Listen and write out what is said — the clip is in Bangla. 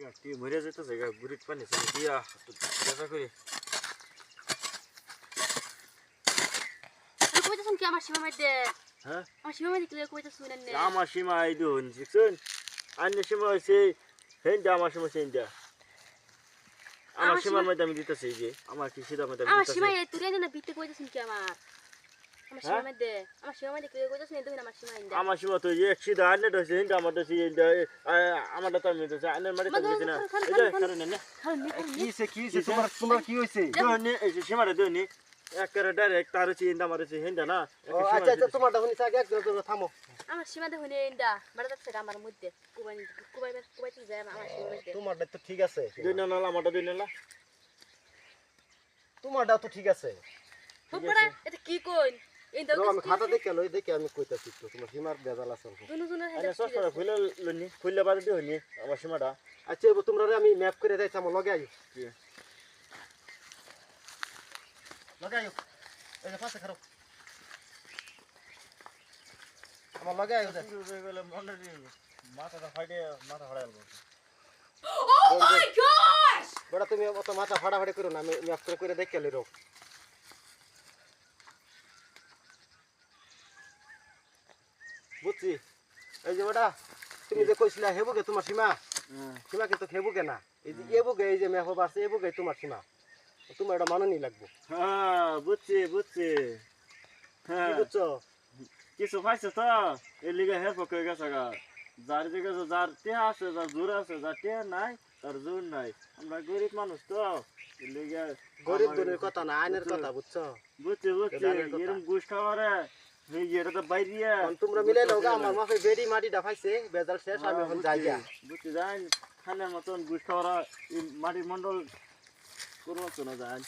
গাছটি মরে যেতেছে গা গুড়ির পানি ছেড়ে দিয়া দেখা করি কইতাছুন কি আমার সীমা মধ্যে হ্যাঁ আমার সীমা মধ্যে ক্লিয়ার কইতাছুন না আমার সীমা এই দুন শিখছেন আন্য সীমা হয়েছে হেন্দা আমার সীমা সেন্দা আমার সীমার মধ্যে আমি দিতেছি যে আমার কি সিধা মধ্যে আমার সীমা এই তুই না বিতে কইতাছুন কি আমার সীমা মধ্যে ক্লিয়ার কইতাছুন দেখুন আমার সীমা ইন্দা আমার সীমা তো এক সিধা আন্য হয়েছে হেন্দা আমার দেশে আমারটা তো আমি দিতেছি আন্নের মাটি তো দিতেছি না এই যে কারণ না কি তোমার কি হইছে এই যে সীমাটা দেনি একেবারে ডাইরেক্ট তার হচ্ছে ইন্দা আমার হচ্ছে হেন্দা না আচ্ছা আচ্ছা তোমারটা শুনিস আগে একদম থামো আমার সীমা দেখুন ইন্দা বড় যাচ্ছে আমার মধ্যে কুবাইতে যায় আমার সীমা মধ্যে তোমারটা তো ঠিক আছে দুই না আমারটা দুই না তোমারটা তো ঠিক আছে তোমরা এটা কি কই ইন্দা আমি খাতা দেখে আমি কইতাছি তো তোমার সীমার বেজাল আছে দুনুজনের আরে সস্তা খুলে লনি খুলে বাদ দিও নি আমার সীমাটা আচ্ছা তোমরা আমি ম্যাপ করে দেইছি আমার লগে আইও লগে আইও এই যে পাশে খারাপ আমার লগে আইও গেলে মনে মাথাটা ফাটে মাথা ফাড়াইল ও মাই গড বড় তুমি অত মাথা ফাড়াফাড়ি করো না আমি ম্যাপ করে দেখে লইরো বুঝছি এই যে বেটা তুমি যে কইছিলা হেবুকে তোমার সীমা সীমাকে তো হেবুকে না এই যে এবুকে এই যে ম্যাপ আছে এবুকে তোমার সীমা তোমার এটা মাননি লাগবো হ্যাঁ বুঝছি হ্যাঁ কি বুঝছো কিছু পাইছে তো এই লিগে হেল্প করে গেছে গা যার দিকে যার টেহা আছে যার জোর আছে যার টেহা নাই তার জোর নাই আমরা গরিব মানুষ তো এই লিগে গরিব দূরের কথা না আইনের কথা বুঝছো বুঝছি এরকম ঘুষ খাওয়ারে এটা তো বাইরিয়া তোমরা মিলে নাও গা আমার মাফে বেরি মাটিটা পাইছে বেজাল শেষ আমি এখন যাই গা বুঝছি যাই খানের মতন ঘুষ খাওয়ারা মাটির মন্ডল করবো না যাই